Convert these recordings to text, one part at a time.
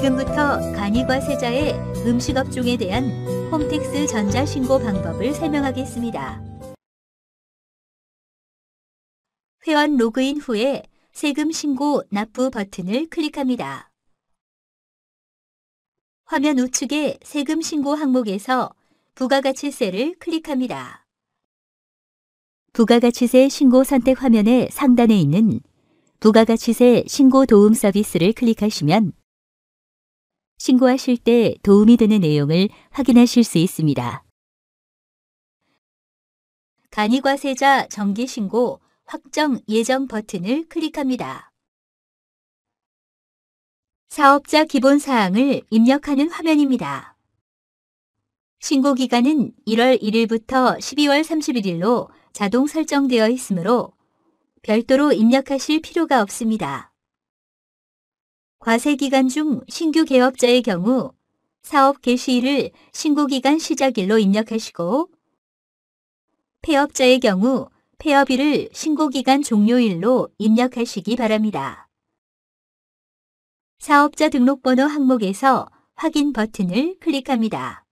지금부터 간이과세자의 음식업종에 대한 홈택스 전자신고 방법을 설명하겠습니다. 회원 로그인 후에 세금 신고 납부 버튼을 클릭합니다. 화면 우측의 세금 신고 항목에서 부가가치세를 클릭합니다. 부가가치세 신고 선택 화면의 상단에 있는 부가가치세 신고 도움 서비스를 클릭하시면 신고하실 때 도움이 되는 내용을 확인하실 수 있습니다. 간이과세자 정기신고 확정 예정 버튼을 클릭합니다. 사업자 기본사항을 입력하는 화면입니다. 신고기간은 1월 1일부터 12월 31일로 자동 설정되어 있으므로 별도로 입력하실 필요가 없습니다. 과세기간 중 신규 개업자의 경우 사업 개시일을 신고기간 시작일로 입력하시고 폐업자의 경우 폐업일을 신고기간 종료일로 입력하시기 바랍니다. 사업자 등록번호 항목에서 확인 버튼을 클릭합니다.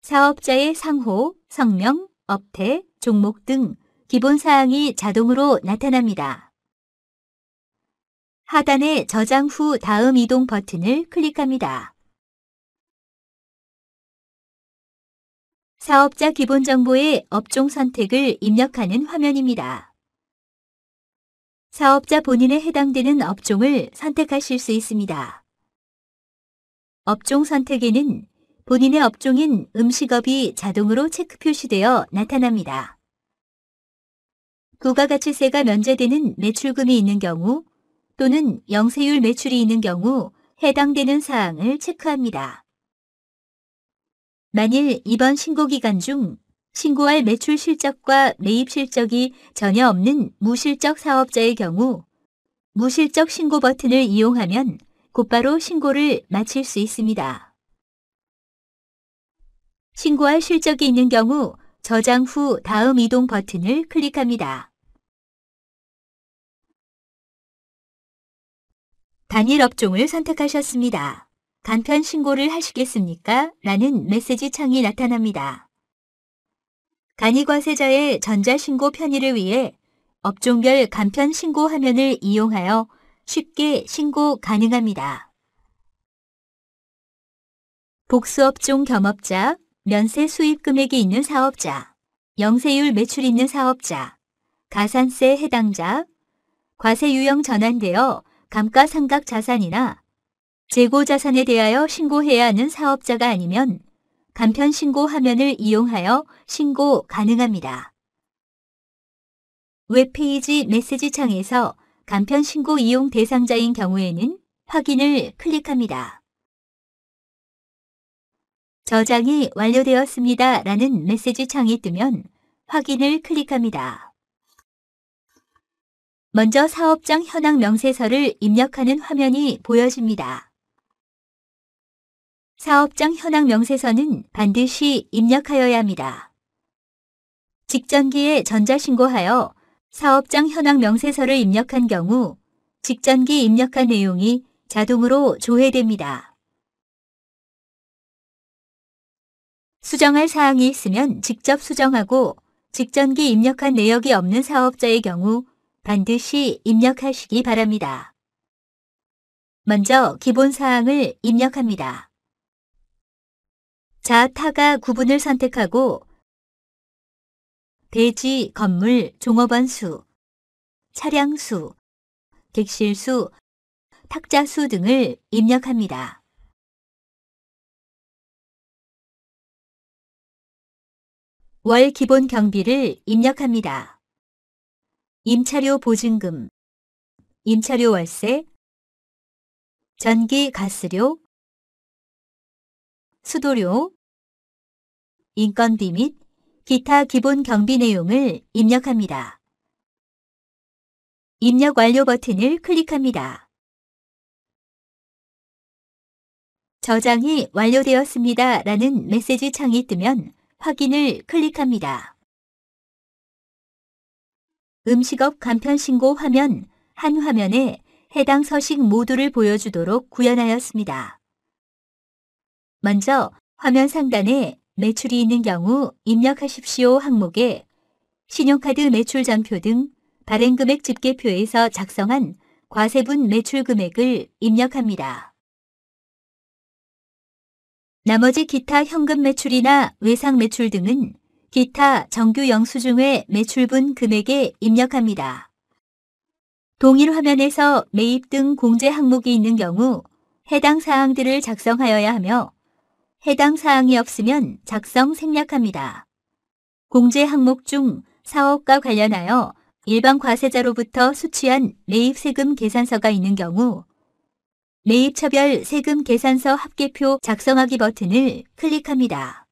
사업자의 상호, 성명, 업태, 종목 등 기본사항이 자동으로 나타납니다. 하단의 저장 후 다음 이동 버튼을 클릭합니다. 사업자 기본정보의 업종 선택을 입력하는 화면입니다. 사업자 본인에 해당되는 업종을 선택하실 수 있습니다. 업종 선택에는 본인의 업종인 음식업이 자동으로 체크 표시되어 나타납니다. 부가가치세가 면제되는 매출금이 있는 경우 또는 영세율 매출이 있는 경우 해당되는 사항을 체크합니다. 만일 이번 신고기간 중 신고할 매출 실적과 매입 실적이 전혀 없는 무실적 사업자의 경우 무실적 신고 버튼을 이용하면 곧바로 신고를 마칠 수 있습니다. 신고할 실적이 있는 경우 저장 후 다음 이동 버튼을 클릭합니다. 단일 업종을 선택하셨습니다. 간편 신고를 하시겠습니까? 라는 메시지 창이 나타납니다. 간이과세자의 전자신고 편의를 위해 업종별 간편 신고 화면을 이용하여 쉽게 신고 가능합니다. 복수업종 겸업자, 면세 수입 금액이 있는 사업자, 영세율 매출 있는 사업자, 가산세 해당자, 과세 유형 전환되어 감가상각 자산이나 재고 자산에 대하여 신고해야 하는 사업자가 아니면 간편 신고 화면을 이용하여 신고 가능합니다. 웹페이지 메시지 창에서 간편 신고 이용 대상자인 경우에는 확인을 클릭합니다. 저장이 완료되었습니다. 라는 메시지 창이 뜨면 확인을 클릭합니다. 먼저 사업장 현황 명세서를 입력하는 화면이 보여집니다. 사업장 현황 명세서는 반드시 입력하여야 합니다. 직전기에 전자신고하여 사업장 현황 명세서를 입력한 경우 직전기 입력한 내용이 자동으로 조회됩니다. 수정할 사항이 있으면 직접 수정하고 직전기 입력한 내역이 없는 사업자의 경우 반드시 입력하시기 바랍니다. 먼저 기본사항을 입력합니다. 자, 타가 구분을 선택하고 대지, 건물, 종업원 수, 차량 수, 객실 수, 탁자 수 등을 입력합니다. 월 기본 경비를 입력합니다. 임차료 보증금, 임차료 월세, 전기 가스료, 수도료, 인건비 및 기타 기본 경비 내용을 입력합니다. 입력 완료 버튼을 클릭합니다. 저장이 완료되었습니다. 라는 메시지 창이 뜨면 확인을 클릭합니다. 음식업 간편신고 화면 한 화면에 해당 서식 모두를 보여주도록 구현하였습니다. 먼저 화면 상단에 매출이 있는 경우 입력하십시오 항목에 신용카드 매출전표 등 발행금액 집계표에서 작성한 과세분 매출 금액을 입력합니다. 나머지 기타 현금 매출이나 외상 매출 등은 기타 정규 영수증의 매출분 금액에 입력합니다. 동일 화면에서 매입 등 공제 항목이 있는 경우 해당 사항들을 작성하여야 하며 해당 사항이 없으면 작성 생략합니다. 공제 항목 중 사업과 관련하여 일반 과세자로부터 수취한 매입세금 계산서가 있는 경우 매입처별 세금 계산서 합계표 작성하기 버튼을 클릭합니다.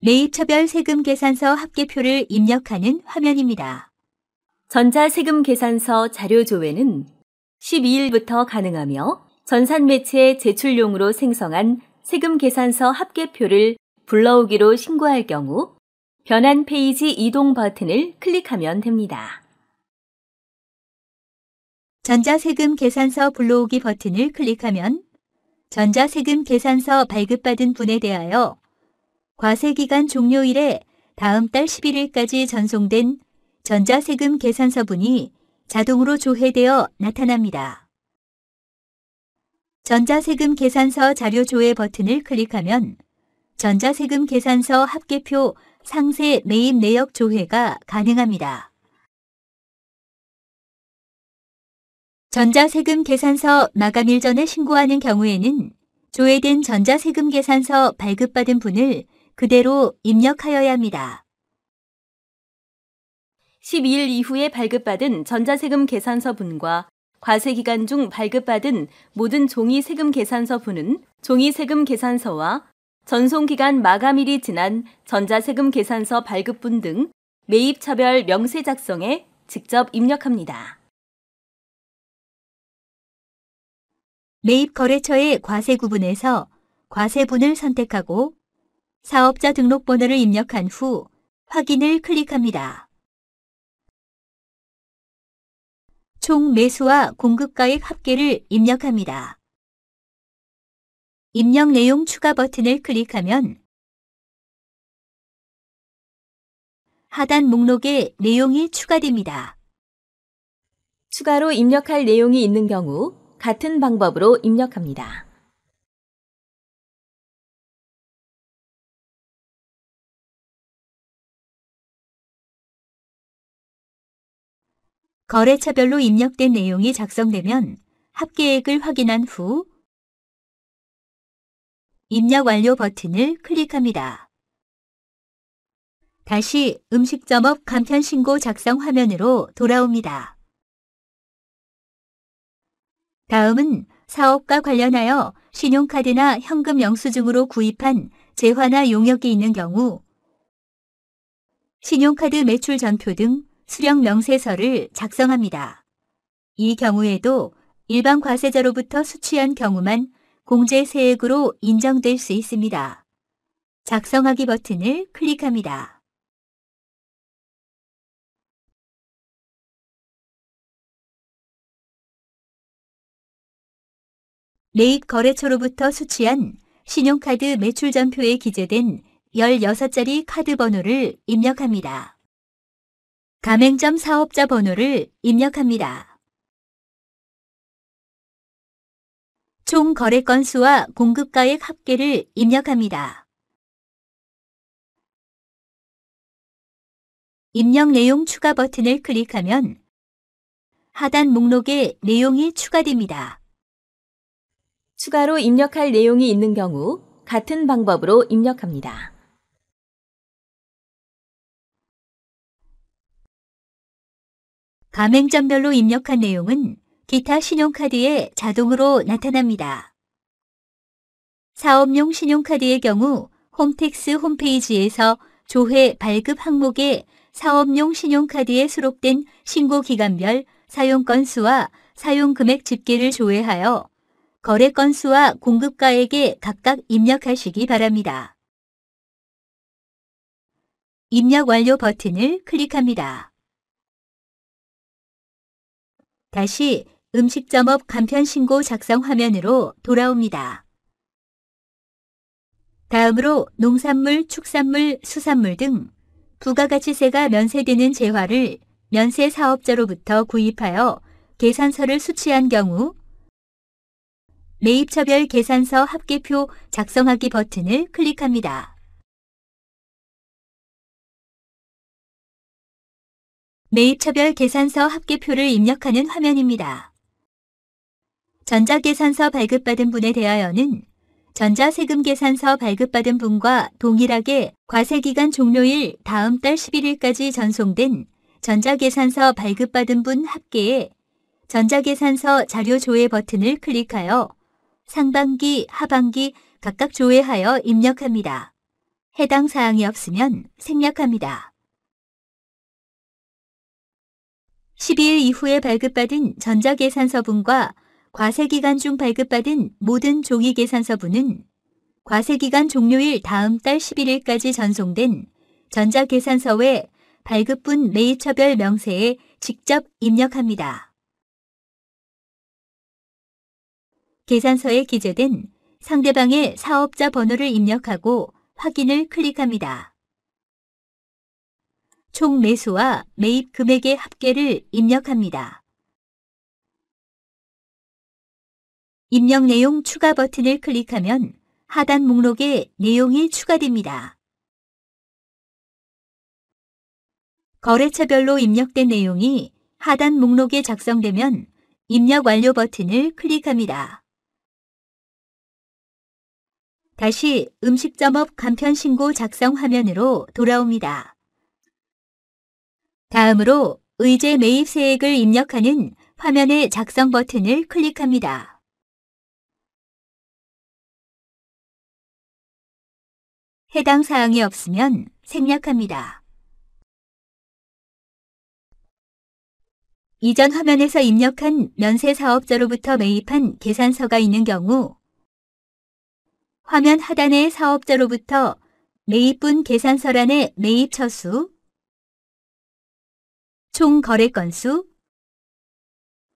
매입처별 세금 계산서 합계표를 입력하는 화면입니다. 전자세금계산서 자료 조회는 12일부터 가능하며 전산매체 제출용으로 생성한 세금계산서 합계표를 불러오기로 신고할 경우 변환 페이지 이동 버튼을 클릭하면 됩니다. 전자세금 계산서 불러오기 버튼을 클릭하면 전자세금 계산서 발급받은 분에 대하여 과세기간 종료일에 다음 달 11일까지 전송된 전자세금 계산서분이 자동으로 조회되어 나타납니다. 전자세금 계산서 자료 조회 버튼을 클릭하면 전자세금 계산서 합계표 상세 매입 내역 조회가 가능합니다. 전자세금 계산서 마감일 전에 신고하는 경우에는 조회된 전자세금 계산서 발급받은 분을 그대로 입력하여야 합니다. 12일 이후에 발급받은 전자세금 계산서 분과 과세기간 중 발급받은 모든 종이세금 계산서 분은 종이세금 계산서와 전송기간 마감일이 지난 전자세금 계산서 발급분 등 매입처별 명세 작성에 직접 입력합니다. 매입거래처의 과세 구분에서 과세분을 선택하고 사업자 등록번호를 입력한 후 확인을 클릭합니다. 총 매수와 공급가액 합계를 입력합니다. 입력 내용 추가 버튼을 클릭하면 하단 목록에 내용이 추가됩니다. 추가로 입력할 내용이 있는 경우 같은 방법으로 입력합니다. 거래처별로 입력된 내용이 작성되면 합계액을 확인한 후 입력 완료 버튼을 클릭합니다. 다시 음식점업 간편신고 작성 화면으로 돌아옵니다. 다음은 사업과 관련하여 신용카드나 현금 영수증으로 구입한 재화나 용역이 있는 경우 신용카드 매출 전표 등 수령 명세서를 작성합니다. 이 경우에도 일반 과세자로부터 수취한 경우만 공제 세액으로 인정될 수 있습니다. 작성하기 버튼을 클릭합니다. 매입 거래처로부터 수취한 신용카드 매출 전표에 기재된 16자리 카드 번호를 입력합니다. 가맹점 사업자 번호를 입력합니다. 총 거래 건수와 공급가액 합계를 입력합니다. 입력 내용 추가 버튼을 클릭하면 하단 목록에 내용이 추가됩니다. 추가로 입력할 내용이 있는 경우 같은 방법으로 입력합니다. 가맹점별로 입력한 내용은 기타 신용카드에 자동으로 나타납니다. 사업용 신용카드의 경우 홈택스 홈페이지에서 조회 발급 항목에 사업용 신용카드에 수록된 신고기간별 사용 건수와 사용 금액 집계를 조회하여 거래 건수와 공급가액에 각각 입력하시기 바랍니다. 입력 완료 버튼을 클릭합니다. 다시 음식점업 간편신고 작성 화면으로 돌아옵니다. 다음으로 농산물, 축산물, 수산물 등 부가가치세가 면세되는 재화를 면세 사업자로부터 구입하여 계산서를 수취한 경우 매입처별 계산서 합계표 작성하기 버튼을 클릭합니다. 매입처별 계산서 합계표를 입력하는 화면입니다. 전자계산서 발급받은 분에 대하여는 전자세금계산서 발급받은 분과 동일하게 과세기간 종료일 다음 달 11일까지 전송된 전자계산서 발급받은 분 합계에 전자계산서 자료 조회 버튼을 클릭하여 상반기, 하반기 각각 조회하여 입력합니다. 해당 사항이 없으면 생략합니다. 12일 이후에 발급받은 전자계산서분과 과세기간 중 발급받은 모든 종이계산서분은 과세기간 종료일 다음 달 11일까지 전송된 전자계산서 외 발급분 매입처별 명세에 직접 입력합니다. 계산서에 기재된 상대방의 사업자 번호를 입력하고 확인을 클릭합니다. 총 매수와 매입 금액의 합계를 입력합니다. 입력 내용 추가 버튼을 클릭하면 하단 목록에 내용이 추가됩니다. 거래처별로 입력된 내용이 하단 목록에 작성되면 입력 완료 버튼을 클릭합니다. 다시 음식점업 간편신고 작성 화면으로 돌아옵니다. 다음으로 의제 매입세액을 입력하는 화면의 작성 버튼을 클릭합니다. 해당 사항이 없으면 생략합니다. 이전 화면에서 입력한 면세사업자로부터 매입한 계산서가 있는 경우 화면 하단의 사업자로부터 매입분 계산서란의 매입 처수, 총 거래 건수,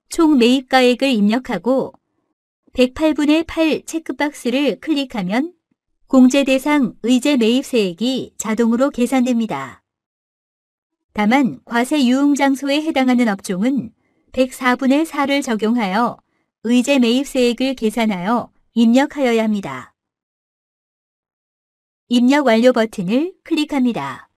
총 매입가액을 입력하고 108분의 8 체크박스를 클릭하면 공제 대상 의제 매입세액이 자동으로 계산됩니다. 다만 과세 유흥 장소에 해당하는 업종은 104분의 4를 적용하여 의제 매입세액을 계산하여 입력하여야 합니다. 입력 완료 버튼을 클릭합니다.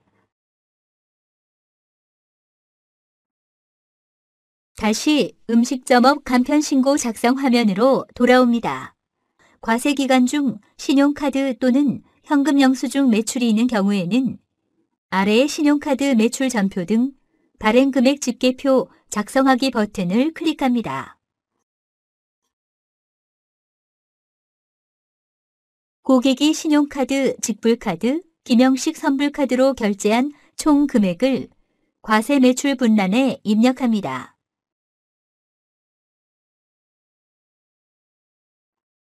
다시 음식점업 간편신고 작성 화면으로 돌아옵니다. 과세기간 중 신용카드 또는 현금 영수증 매출이 있는 경우에는 아래의 신용카드 매출 전표 등 발행금액 집계표 작성하기 버튼을 클릭합니다. 고객이 신용카드, 직불카드, 김영식 선불카드로 결제한 총 금액을 과세 매출 분란에 입력합니다.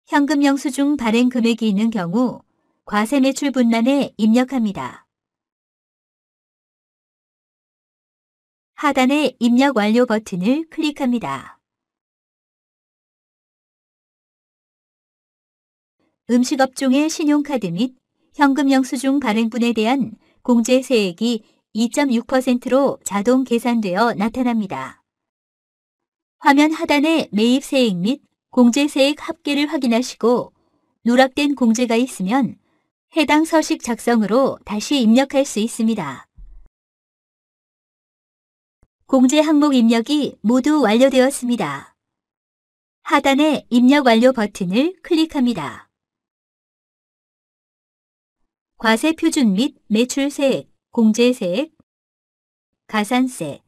현금 영수증 발행 금액이 있는 경우 과세 매출 분란에 입력합니다. 하단의 입력 완료 버튼을 클릭합니다. 음식업종의 신용카드 및 현금 영수증 발행분에 대한 공제세액이 2.6%로 자동 계산되어 나타납니다. 화면 하단의 매입세액 및 공제세액 합계를 확인하시고 누락된 공제가 있으면 해당 서식 작성으로 다시 입력할 수 있습니다. 공제 항목 입력이 모두 완료되었습니다. 하단의 입력 완료 버튼을 클릭합니다. 과세 표준 및 매출세액, 공제세액, 가산세,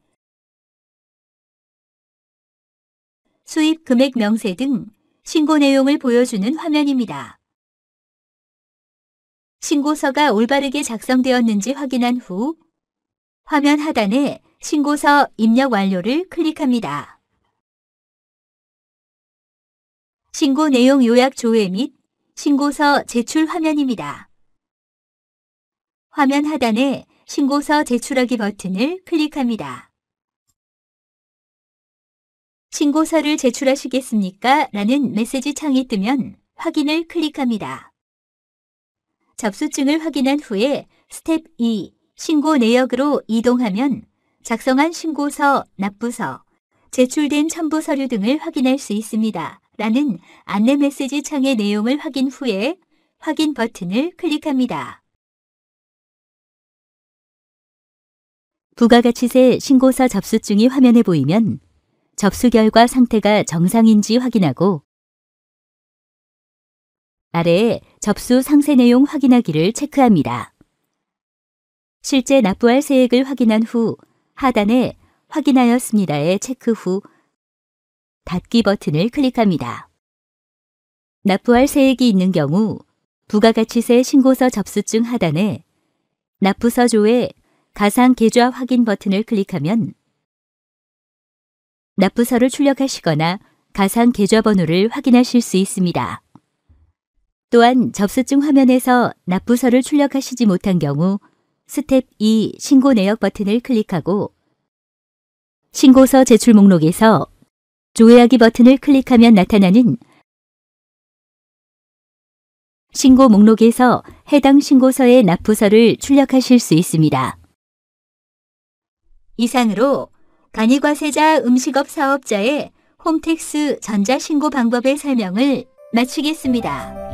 수입 금액 명세 등 신고 내용을 보여주는 화면입니다. 신고서가 올바르게 작성되었는지 확인한 후 화면 하단에 신고서 입력 완료를 클릭합니다. 신고 내용 요약 조회 및 신고서 제출 화면입니다. 화면 하단에 신고서 제출하기 버튼을 클릭합니다. 신고서를 제출하시겠습니까? 라는 메시지 창이 뜨면 확인을 클릭합니다. 접수증을 확인한 후에 스텝 2, 신고 내역으로 이동하면 작성한 신고서, 납부서, 제출된 첨부 서류 등을 확인할 수 있습니다. 라는 안내 메시지 창의 내용을 확인 후에 확인 버튼을 클릭합니다. 부가가치세 신고서 접수증이 화면에 보이면 접수 결과 상태가 정상인지 확인하고 아래에 접수 상세 내용 확인하기를 체크합니다. 실제 납부할 세액을 확인한 후 하단에 확인하였습니다에 체크 후 닫기 버튼을 클릭합니다. 납부할 세액이 있는 경우 부가가치세 신고서 접수증 하단에 납부서조에 가상 계좌 확인 버튼을 클릭하면 납부서를 출력하시거나 가상 계좌 번호를 확인하실 수 있습니다. 또한 접수증 화면에서 납부서를 출력하시지 못한 경우 스텝 2 신고 내역 버튼을 클릭하고 신고서 제출 목록에서 조회하기 버튼을 클릭하면 나타나는 신고 목록에서 해당 신고서의 납부서를 출력하실 수 있습니다. 이상으로 간이과세자 음식업 사업자의 홈택스 전자신고 방법의 설명을 마치겠습니다.